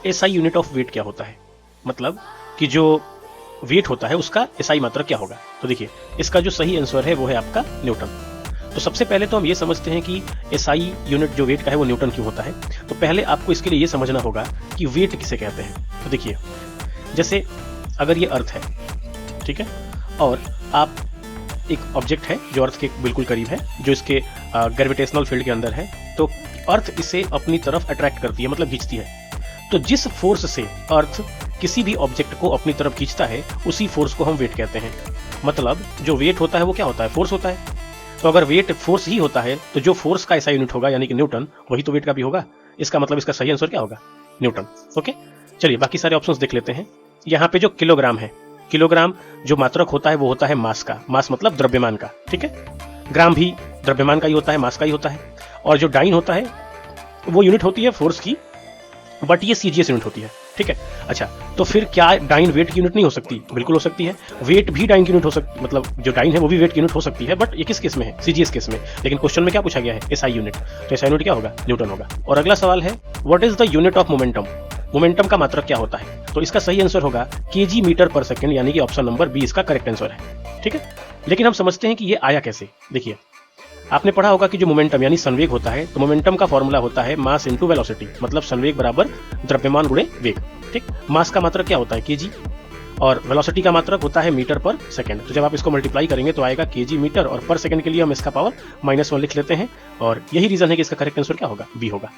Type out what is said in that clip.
SI unit of weight क्या होता है, मतलब कि जो वेट होता है उसका एसआई मात्रक क्या होगा। तो देखिए इसका जो सही आंसर है वो है आपका न्यूटन। तो सबसे पहले तो हम ये समझते हैं कि एसआई यूनिट जो वेट का है वो न्यूटन क्यों होता है। तो पहले आपको इसके लिए ये समझना होगा कि वेट किसे कहते हैं। तो देखिए जैसे अगर ये अर्थ है, ठीक है, और आप एक ऑब्जेक्ट है जो अर्थ के बिल्कुल करीब है, जो इसके ग्रेविटेशनल फील्ड के अंदर है, तो अर्थ इसे अपनी तरफ अट्रैक्ट करती है, मतलब खींचती है। तो जिस फोर्स से अर्थ किसी भी ऑब्जेक्ट को अपनी तरफ खींचता है उसी फोर्स को हम वेट कहते हैं। मतलब जो वेट होता है वो क्या होता है, फोर्स होता है। तो अगर वेट फोर्स ही होता है तो जो फोर्स का ऐसा यूनिट होगा यानी कि न्यूटन, वही तो वेट का भी होगा। इसका मतलब इसका सही आंसर क्या होगा, न्यूटन। ओके, चलिए बाकी सारे ऑप्शंस देख लेते हैं। यहाँ पे जो किलोग्राम है, किलोग्राम जो मात्रक होता है वो होता है मास का, मास मतलब द्रव्यमान का, ठीक है। ग्राम भी द्रव्यमान का ही होता है, मास का ही होता है। और जो डाइन होता है वो यूनिट होती है फोर्स की, बट ये सीजीएस यूनिट होती है, ठीक है। अच्छा, तो फिर क्या डाइन वेट की यूनिट नहीं हो सकती, बिल्कुल हो सकती है। वेट भी डाइन की यूनिट हो सकती, मतलब जो डाइन है वो भी वेट की यूनिट हो सकती है, बट ये किस केस में है, सीजीएस केस में। लेकिन क्वेश्चन में क्या पूछा गया है, एसआई यूनिट, तो एसआई यूनिट क्या होगा, न्यूटन होगा। और अगला सवाल है what is the unit of momentum, momentum का मात्रक क्या होता है। तो इसका सही आंसर होगा केजी मीटर पर सेकंड, यानी कि ऑप्शन नंबर बी इसका करेक्ट आंसर है, ठीक है। लेकिन हम समझते हैं कि ये आया कैसे। देखिए आपने पढ़ा होगा कि जो मोमेंटम यानी संवेग होता है, तो मोमेंटम का फॉर्मूला होता है मास इनटू वेलोसिटी, मतलब संवेग बराबर द्रव्यमान गुणे वेग, ठीक। मास का मात्रक क्या होता है, केजी, और वेलोसिटी का मात्रक होता है मीटर पर सेकंड। तो जब आप इसको मल्टीप्लाई करेंगे तो आएगा केजी मीटर, और पर सेकंड के लिए हम इसका पावर -1 लिख लेते हैं। और यही रीजन है कि इसका करेक्ट आंसर क्या होगा, बी होगा।